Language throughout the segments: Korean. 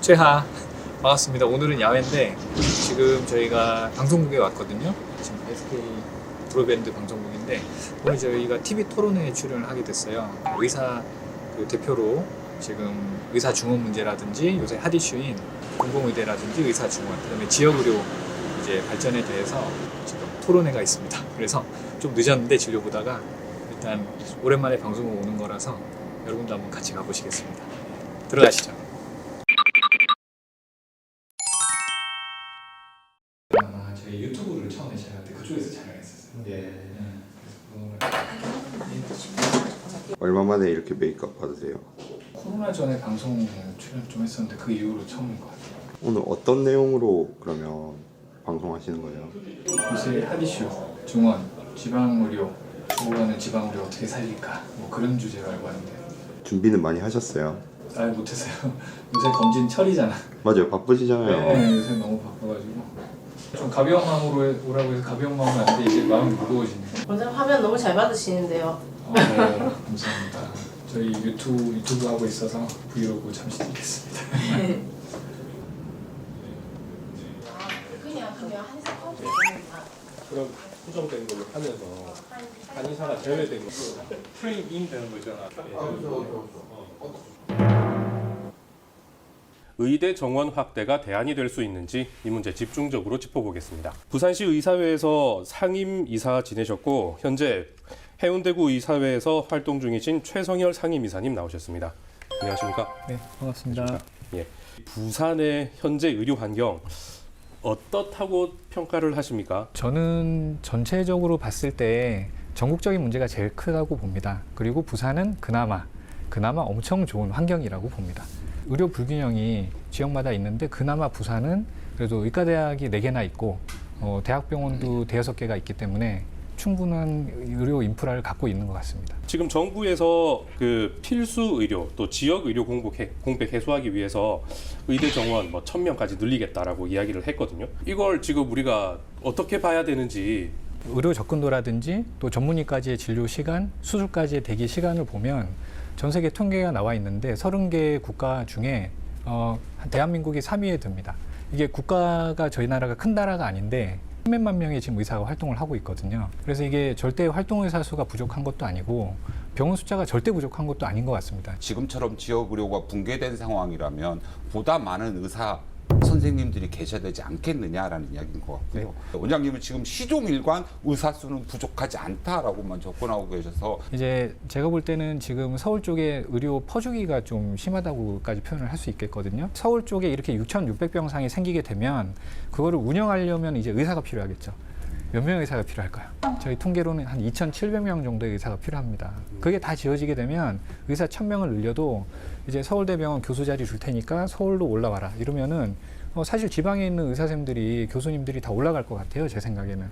최하 반갑습니다. 오늘은 야외인데 지금 저희가 방송국에 왔거든요. 지금 SK 브로밴드 방송국인데 오늘 저희가 TV 토론회에 출연을 하게 됐어요. 의사 대표로 지금 의사 중원 문제라든지 요새 핫 이슈인 공공의대라든지 의사 중원, 그다음에 지역의료 이제 발전에 대해서 지금 토론회가 있습니다. 그래서 좀 늦었는데 진료 보다가 일단 오랜만에 방송국 오는 거라서 여러분도 한번 같이 가보시겠습니다. 들어가시죠. 저희 유튜브를 처음에 제가 그쪽에서 촬영했었어요. 예. 얼마 만에 이렇게 메이크업 받으세요? 코로나 전에 방송 출연 좀 했었는데 그 이후로 처음인 것 같아요. 오늘 어떤 내용으로 그러면 방송하시는 거예요? 요새 핫 이슈, 중원, 지방의료, 죽어가는 지방의료 어떻게 살릴까 뭐 그런 주제로 알고 왔는데 준비는 많이 하셨어요? 잘 못했어요. 요새 검진 철이잖아. 맞아요, 바쁘시잖아요. 네, 요새 너무 바빠가지고 좀 가벼운 마음으로 오라고 해서 가벼운 마음은 아닌데 이제 마음이 무거워지네요. 원장님 화면 너무 잘 받으시는데요. 네, 감사합니다. 저희 유튜브 하고 있어서 브이로그 잠시 드리겠습니다. 그냥 한색 컴퓨터. 그럼 수정된 걸로 하면서 한의사가 제외된 거 프레임 되는 거잖아. 의대 정원 확대가 대안이 될 수 있는지 이 문제 집중적으로 짚어보겠습니다. 부산시 의사회에서 상임 이사 지내셨고 현재 해운대구 의사회에서 활동 중이신 최성열 상임이사님 나오셨습니다. 안녕하십니까? 네, 반갑습니다. 예, 부산의 현재 의료 환경 어떻다고 평가를 하십니까? 저는 전체적으로 봤을 때 전국적인 문제가 제일 크다고 봅니다. 그리고 부산은 그나마 엄청 좋은 환경이라고 봅니다. 의료 불균형이 지역마다 있는데 그나마 부산은 그래도 의과대학이 4개나 있고 대학병원도 5-6개가 있기 때문에 충분한 의료 인프라를 갖고 있는 것 같습니다. 지금 정부에서 그 필수 의료 또 지역 의료 공백 해소하기 위해서 의대 정원 1,000명까지 늘리겠다라고 이야기를 했거든요. 이걸 지금 우리가 어떻게 봐야 되는지. 의료 접근도라든지 또 전문의까지의 진료 시간, 수술까지의 대기 시간을 보면 전 세계 통계가 나와 있는데 30개 국가 중에 대한민국이 3위에 듭니다. 이게 국가가 저희 나라가 큰 나라가 아닌데 10몇만 명의 지금 의사가 활동을 하고 있거든요. 그래서 이게 절대 활동 의사 수가 부족한 것도 아니고 병원 숫자가 절대 부족한 것도 아닌 것 같습니다. 지금처럼 지역 의료가 붕괴된 상황이라면 보다 많은 의사 선생님들이 계셔야 되지 않겠느냐라는 이야기인 것 같고요. 네. 원장님은 지금 시종일관 의사 수는 부족하지 않다라고만 접근하고 계셔서 이제 제가 볼 때는 지금 서울 쪽에 의료 퍼주기가 좀 심하다고까지 표현을 할 수 있겠거든요. 서울 쪽에 이렇게 6,600병상이 생기게 되면 그거를 운영하려면 이제 의사가 필요하겠죠. 몇 명의 의사가 필요할까요? 저희 통계로는 한 2,700명 정도의 의사가 필요합니다. 그게 다 지어지게 되면 의사 1,000명을 늘려도 이제 서울대병원 교수 자리 줄 테니까 서울로 올라와라 이러면은 사실 지방에 있는 의사생들이 교수님들이 다 올라갈 것 같아요, 제 생각에는.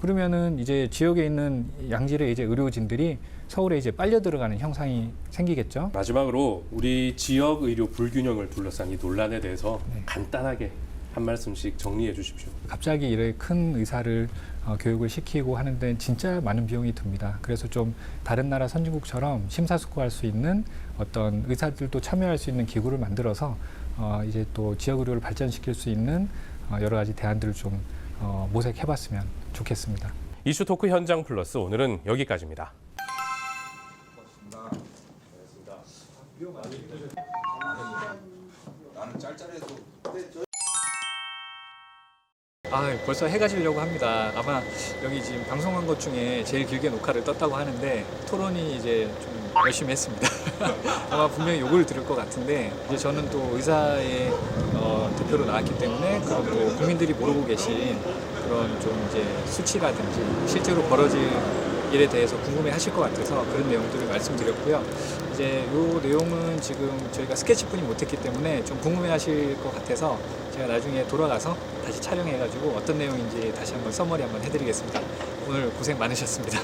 그러면은 이제 지역에 있는 양질의 이제 의료진들이 서울에 이제 빨려 들어가는 형상이 생기겠죠. 마지막으로 우리 지역 의료 불균형을 둘러싼 이 논란에 대해서 간단하게 한 말씀씩 정리해 주십시오. 갑자기 이렇게 큰 의사를 교육을 시키고 하는 데는 진짜 많은 비용이 듭니다. 그래서 좀 다른 나라 선진국처럼 심사숙고할 수 있는 어떤 의사들도 참여할 수 있는 기구를 만들어서 이제 또 지역 의료를 발전시킬 수 있는 여러 가지 대안들을 좀 모색해봤으면 좋겠습니다. 이슈 토크 현장 플러스 오늘은 여기까지입니다. 나는 짤짤해서 벌써 해가 지려고 합니다. 아마 여기 지금 방송한 것 중에 제일 길게 녹화를 떴다고 하는데 토론이 이제 좀 열심히 했습니다. 아마 분명히 욕을 들을 것 같은데 이제 저는 또 의사의 대표로 나왔기 때문에 그런 또 국민들이 모르고 계신 그런 좀 이제 수치라든지 실제로 벌어질 일에 대해서 궁금해하실 것 같아서 그런 내용들을 말씀드렸고요. 이제 이 내용은 지금 저희가 스케치뿐이 못했기 때문에 좀 궁금해하실 것 같아서 제가 나중에 돌아가서 다시 촬영해가지고 어떤 내용인지 다시 한번 서머리 한번 해드리겠습니다. 오늘 고생 많으셨습니다.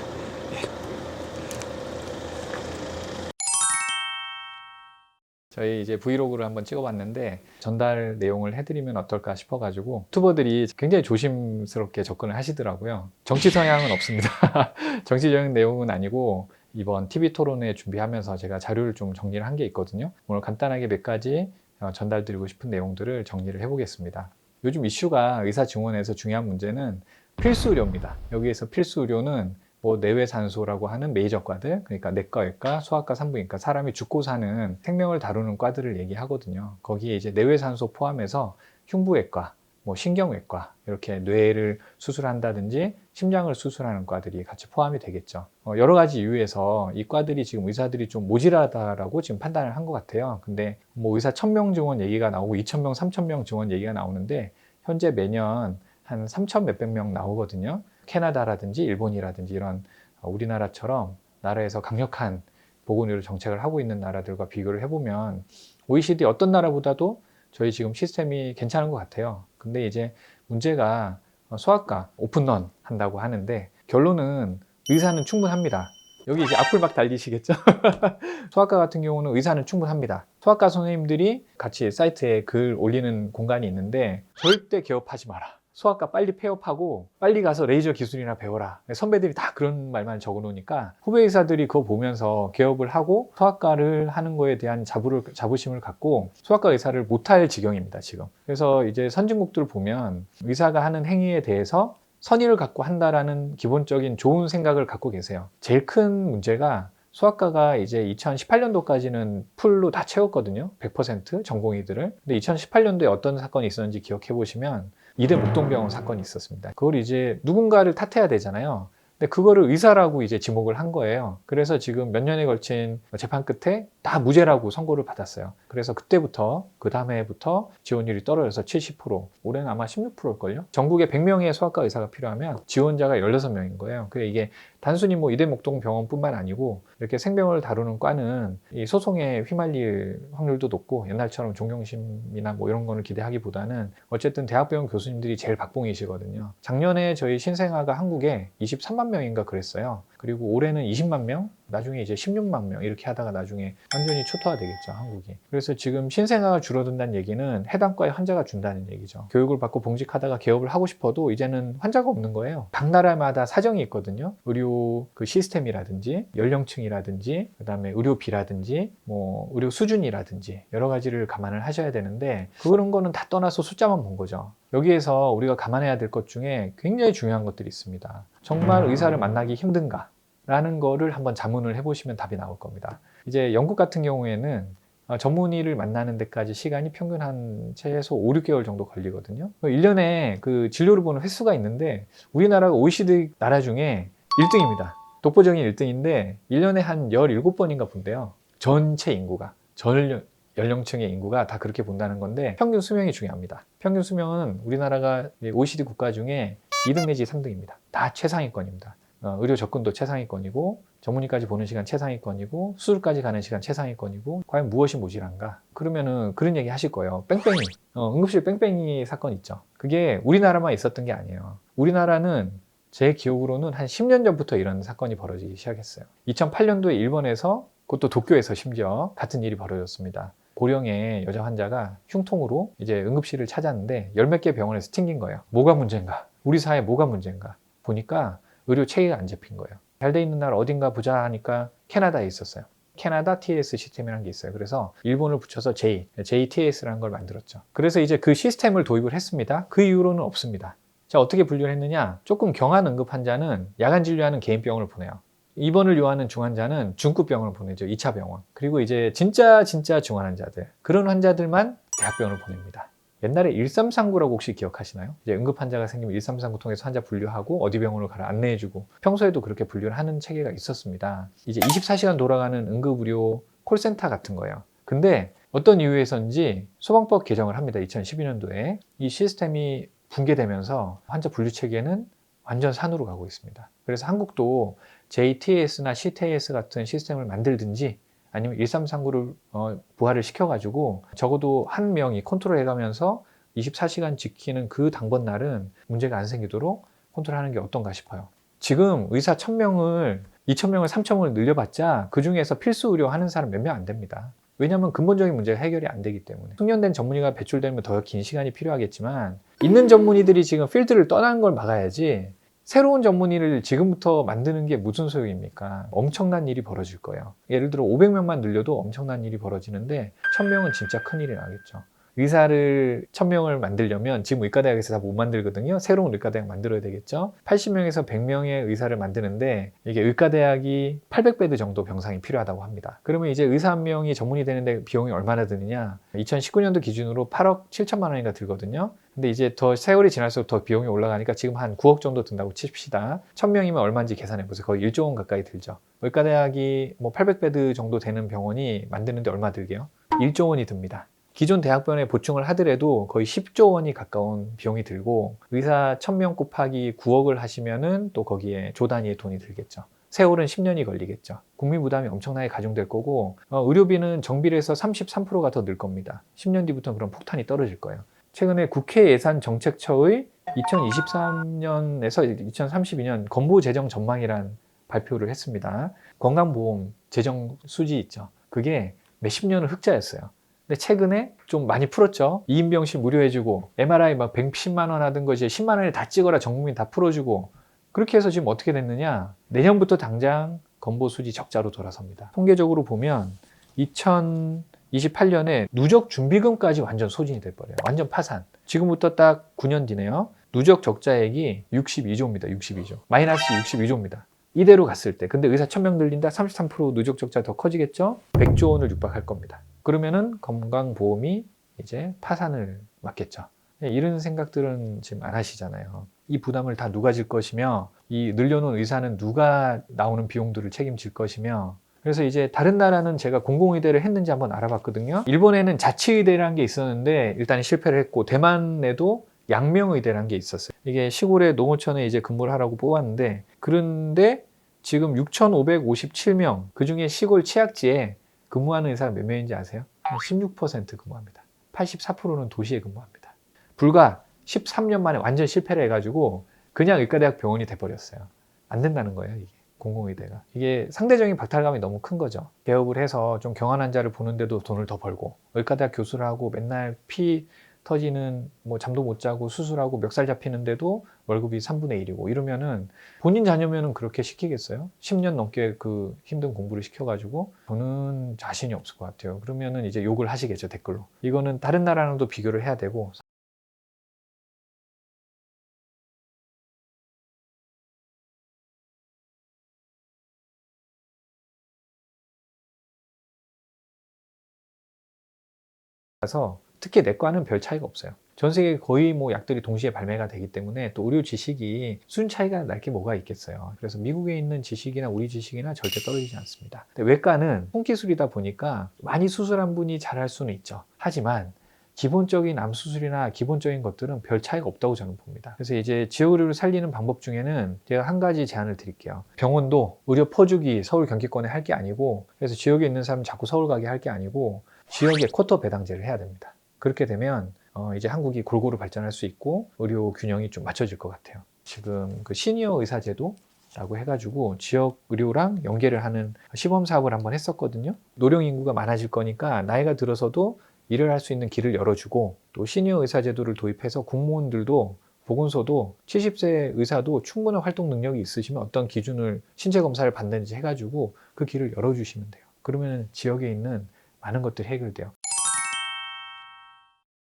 저희 이제 브이로그를 한번 찍어봤는데 전달 내용을 해드리면 어떨까 싶어가지고 유튜버들이 굉장히 조심스럽게 접근을 하시더라고요. 정치 성향은 없습니다. 정치적인 내용은 아니고 이번 TV 토론회 준비하면서 제가 자료를 좀 정리를 한 게 있거든요. 오늘 간단하게 몇 가지 전달드리고 싶은 내용들을 정리를 해보겠습니다. 요즘 이슈가 의사 증원에서 중요한 문제는 필수 의료입니다. 여기에서 필수 의료는 뭐 내외산소라고 하는 메이저 과들, 그러니까 내과, 외과, 소아과, 산부인과, 사람이 죽고 사는 생명을 다루는 과들을 얘기하거든요. 거기에 이제 내외산소 포함해서 흉부외과, 뭐 신경외과, 이렇게 뇌를 수술한다든지 심장을 수술하는 과들이 같이 포함이 되겠죠. 여러 가지 이유에서 이 과들이 지금 의사들이 좀 모자라다라고 지금 판단을 한 것 같아요. 근데 뭐 의사 1000명 증원 얘기가 나오고 2000명, 3000명 증원 얘기가 나오는데 현재 매년 한 3000 몇백 명 나오거든요. 캐나다라든지 일본이라든지 이런 우리나라처럼 나라에서 강력한 보건의료 정책을 하고 있는 나라들과 비교를 해보면 OECD 어떤 나라보다도 저희 지금 시스템이 괜찮은 것 같아요. 근데 이제 문제가 소아과 오픈런 한다고 하는데 결론은 의사는 충분합니다. 여기 이제 악플 막 달리시겠죠? 소아과 같은 경우는 의사는 충분합니다. 소아과 선생님들이 같이 사이트에 글 올리는 공간이 있는데 절대 개업하지 마라. 소아과 빨리 폐업하고 빨리 가서 레이저 기술이나 배워라. 선배들이 다 그런 말만 적어놓으니까 후배 의사들이 그거 보면서 개업을 하고 소아과를 하는 거에 대한 자부심을 갖고 소아과 의사를 못할 지경입니다, 지금. 그래서 이제 선진국들을 보면 의사가 하는 행위에 대해서 선의를 갖고 한다라는 기본적인 좋은 생각을 갖고 계세요. 제일 큰 문제가 소아과가 이제 2018년도까지는 풀로 다 채웠거든요. 100% 전공의들을. 근데 2018년도에 어떤 사건이 있었는지 기억해 보시면 이대 목동병원 사건이 있었습니다. 그걸 이제 누군가를 탓해야 되잖아요. 근데 그거를 의사라고 이제 지목을 한 거예요. 그래서 지금 몇 년에 걸친 재판 끝에 다 무죄라고 선고를 받았어요. 그래서 그때부터 그 다음 해부터 지원율이 떨어져서 70%, 올해는 아마 16%일걸요. 전국에 100명의 소아과 의사가 필요하면 지원자가 16명인 거예요. 그래 이게 단순히 뭐 이대목동병원뿐만 아니고 이렇게 생명을 다루는 과는 이 소송에 휘말릴 확률도 높고 옛날처럼 존경심이나 뭐 이런 거를 기대하기보다는 어쨌든 대학병원 교수님들이 제일 박봉이시거든요. 작년에 저희 신생아가 한국에 23만 명인가 그랬어요. 그리고 올해는 20만 명, 나중에 이제 16만 명 이렇게 하다가 나중에 완전히 초토화 되겠죠, 한국이. 그래서 지금 신생아가 줄어든다는 얘기는 해당 과에 환자가 준다는 얘기죠. 교육을 받고 봉직하다가 개업을 하고 싶어도 이제는 환자가 없는 거예요. 각 나라마다 사정이 있거든요. 의료 그 시스템이라든지 연령층이라든지 그다음에 의료비라든지 뭐 의료 수준이라든지 여러 가지를 감안을 하셔야 되는데 그런 거는 다 떠나서 숫자만 본 거죠. 여기에서 우리가 감안해야 될 것 중에 굉장히 중요한 것들이 있습니다. 정말 의사를 만나기 힘든가? 라는 거를 한번 자문을 해보시면 답이 나올 겁니다. 이제 영국 같은 경우에는 전문의를 만나는 데까지 시간이 평균 한 최소 5, 6개월 정도 걸리거든요. 1년에 그 진료를 보는 횟수가 있는데 우리나라가 OECD 나라 중에 1등입니다. 독보적인 1등인데 1년에 한 17번인가 본대요. 전체 인구가. 전 연령층의 인구가 다 그렇게 본다는 건데 평균 수명이 중요합니다. 평균 수명은 우리나라가 OECD 국가 중에 2등 내지 3등입니다. 다 최상위권입니다. 의료 접근도 최상위권이고 전문의까지 보는 시간 최상위권이고 수술까지 가는 시간 최상위권이고 과연 무엇이 모자란가? 그러면은 그런 얘기 하실 거예요. 뺑뺑이. 응급실 뺑뺑이 사건 있죠. 그게 우리나라만 있었던 게 아니에요. 우리나라는 제 기억으로는 한 10년 전부터 이런 사건이 벌어지기 시작했어요. 2008년도에 일본에서 그것도 도쿄에서 심지어 같은 일이 벌어졌습니다. 고령의 여자 환자가 흉통으로 이제 응급실을 찾았는데 10몇 개 병원에서 튕긴 거예요. 뭐가 문제인가? 우리 사회 뭐가 문제인가? 보니까 의료 체계가 안 잡힌 거예요. 잘 돼 있는 나라 어딘가 보자 하니까 캐나다에 있었어요. 캐나다 TS 시스템이라는 게 있어요. 그래서 일본을 붙여서 JTS라는 걸 만들었죠. 그래서 이제 그 시스템을 도입을 했습니다. 그 이후로는 없습니다. 자, 어떻게 분류를 했느냐? 조금 경한 응급 환자는 야간 진료하는 개인 병원을 보내요. 입원을 요하는 중환자는 중급 병원을 보내죠. 2차 병원. 그리고 이제 진짜 중환 환자들, 그런 환자들만 대학병원을 보냅니다. 옛날에 1339라고 혹시 기억하시나요? 이제 응급 환자가 생기면 1339 통해서 환자 분류하고 어디 병원으로 가라 안내해주고 평소에도 그렇게 분류를 하는 체계가 있었습니다. 이제 24시간 돌아가는 응급의료 콜센터 같은 거예요. 근데 어떤 이유에서인지 소방법 개정을 합니다. 2012년도에. 이 시스템이 붕괴되면서 환자 분류 체계는 완전 산으로 가고 있습니다. 그래서 한국도 JTS나 CTS 같은 시스템을 만들든지 아니면 1339를 부활을 시켜가지고 적어도 한 명이 컨트롤 해가면서 24시간 지키는 그 당번 날은 문제가 안 생기도록 컨트롤하는 게 어떤가 싶어요. 지금 의사 1000명을 2000명을 3000명을 늘려봤자 그 중에서 필수 의료 하는 사람 몇 명 안 됩니다. 왜냐하면 근본적인 문제가 해결이 안 되기 때문에. 숙련된 전문의가 배출되면 더 긴 시간이 필요하겠지만 있는 전문의들이 지금 필드를 떠나는 걸 막아야지 새로운 전문의를 지금부터 만드는 게 무슨 소용입니까? 엄청난 일이 벌어질 거예요. 예를 들어 500명만 늘려도 엄청난 일이 벌어지는데 1000명은 진짜 큰일이 나겠죠. 의사를 1000명을 만들려면 지금 의과대학에서 다 못 만들거든요. 새로운 의과대학 만들어야 되겠죠. 80명에서 100명의 의사를 만드는데 이게 의과대학이 800베드 정도 병상이 필요하다고 합니다. 그러면 이제 의사 한 명이 전문의 되는데 비용이 얼마나 드느냐? 2019년도 기준으로 8억 7천만 원인가 들거든요. 근데 이제 더 세월이 지날수록 더 비용이 올라가니까 지금 한 9억 정도 든다고 칩시다. 1000명이면 얼마인지 계산해 보세요. 거의 1조 원 가까이 들죠. 의과대학이 뭐 800베드 정도 되는 병원이 만드는데 얼마 들게요? 1조 원이 듭니다. 기존 대학병원에 보충을 하더라도 거의 10조 원이 가까운 비용이 들고 의사 1000명 곱하기 9억을 하시면은 또 거기에 조 단위의 돈이 들겠죠. 세월은 10년이 걸리겠죠. 국민 부담이 엄청나게 가중될 거고 의료비는 정비례해서 33%가 더 늘 겁니다. 10년 뒤부터는 그런 폭탄이 떨어질 거예요. 최근에 국회 예산정책처의 2023년에서 2032년 건보 재정 전망이란 발표를 했습니다. 건강보험 재정 수지 있죠. 그게 몇십 년을 흑자였어요. 근데 최근에 좀 많이 풀었죠. 2인 병실 무료해주고 MRI 막 110만 원 하던 거 이제 10만 원에 다 찍어라 전 국민 다 풀어주고 그렇게 해서 지금 어떻게 됐느냐? 내년부터 당장 건보 수지 적자로 돌아섭니다. 통계적으로 보면 2028년에 누적 준비금까지 완전 소진이 돼버려요. 완전 파산. 지금부터 딱 9년 뒤네요. 누적 적자액이 62조입니다. 62조. 마이너스 62조입니다. 이대로 갔을 때. 근데 의사 1000명 늘린다? 33% 누적 적자 더 커지겠죠? 100조 원을 육박할 겁니다. 그러면은 건강보험이 이제 파산을 맞겠죠. 이런 생각들은 지금 안 하시잖아요. 이 부담을 다 누가 질 것이며 이 늘려놓은 의사는 누가 나오는 비용들을 책임질 것이며 그래서 이제 다른 나라는 제가 공공의대를 했는지 한번 알아봤거든요. 일본에는 자치의대라는 게 있었는데 일단 실패를 했고 대만에도 양명의대라는 게 있었어요. 이게 시골의 농어촌에 이제 근무를 하라고 뽑았는데 그런데 지금 6,557명 그중에 시골 치약지에 근무하는 의사가 몇 명인지 아세요? 16% 근무합니다. 84%는 도시에 근무합니다. 불과 13년 만에 완전 실패를 해가지고 그냥 의과대학 병원이 돼버렸어요. 안 된다는 거예요, 이게. 공공의대가. 이게 상대적인 박탈감이 너무 큰 거죠. 개업을 해서 좀 경한 환자를 보는데도 돈을 더 벌고 의과대학 교수를 하고 맨날 피 터지는 뭐 잠도 못 자고 수술하고 멱살 잡히는데도 월급이 3분의 1이고 이러면은 본인 자녀면은 그렇게 시키겠어요? 10년 넘게 그 힘든 공부를 시켜가지고 저는 자신이 없을 것 같아요. 그러면은 이제 욕을 하시겠죠, 댓글로. 이거는 다른 나라랑도 비교를 해야 되고 그래서 특히 내과는 별 차이가 없어요. 전 세계 거의 뭐 약들이 동시에 발매가 되기 때문에 또 의료 지식이 수준 차이가 날 게 뭐가 있겠어요. 그래서 미국에 있는 지식이나 우리 지식이나 절대 떨어지지 않습니다. 근데 외과는 손기술이다 보니까 많이 수술한 분이 잘할 수는 있죠. 하지만 기본적인 암 수술이나 기본적인 것들은 별 차이가 없다고 저는 봅니다. 그래서 이제 지역 의료를 살리는 방법 중에는 제가 한 가지 제안을 드릴게요. 병원도 의료 퍼주기 서울 경기권에 할 게 아니고 그래서 지역에 있는 사람 자꾸 서울 가게 할 게 아니고 지역에 쿼터 배당제를 해야 됩니다. 그렇게 되면 이제 한국이 골고루 발전할 수 있고 의료 균형이 좀 맞춰질 것 같아요. 지금 그 시니어 의사 제도라고 해가지고 지역 의료랑 연계를 하는 시범 사업을 한번 했었거든요. 노령 인구가 많아질 거니까 나이가 들어서도 일을 할 수 있는 길을 열어주고 또 시니어 의사 제도를 도입해서 공무원들도 보건소도 70세 의사도 충분한 활동 능력이 있으시면 어떤 기준을 신체 검사를 받는지 해가지고 그 길을 열어주시면 돼요. 그러면 지역에 있는 많은 것들이 해결돼요.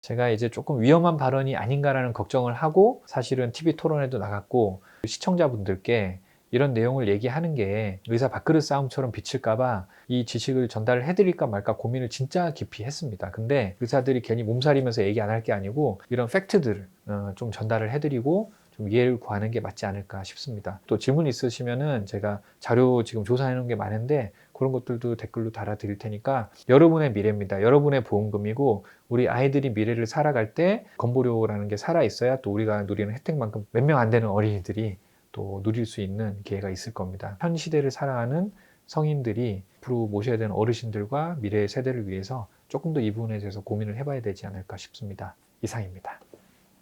제가 이제 조금 위험한 발언이 아닌가라는 걱정을 하고 사실은 TV 토론에도 나갔고 시청자분들께 이런 내용을 얘기하는 게 의사 밥그릇 싸움처럼 비칠까봐 이 지식을 전달을 해드릴까 말까 고민을 진짜 깊이 했습니다. 근데 의사들이 괜히 몸살이면서 얘기 안 할 게 아니고 이런 팩트들을 좀 전달을 해드리고 좀 이해를 구하는 게 맞지 않을까 싶습니다. 또 질문 있으시면은 제가 자료 지금 조사해 놓은 게 많은데 그런 것들도 댓글로 달아드릴 테니까 여러분의 미래입니다. 여러분의 보험금이고 우리 아이들이 미래를 살아갈 때 건보료라는 게 살아있어야 또 우리가 누리는 혜택만큼 몇 명 안 되는 어린이들이 또 누릴 수 있는 기회가 있을 겁니다. 현 시대를 살아가는 성인들이 앞으로 모셔야 되는 어르신들과 미래의 세대를 위해서 조금 더 이 부분에 대해서 고민을 해봐야 되지 않을까 싶습니다. 이상입니다.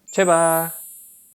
제발.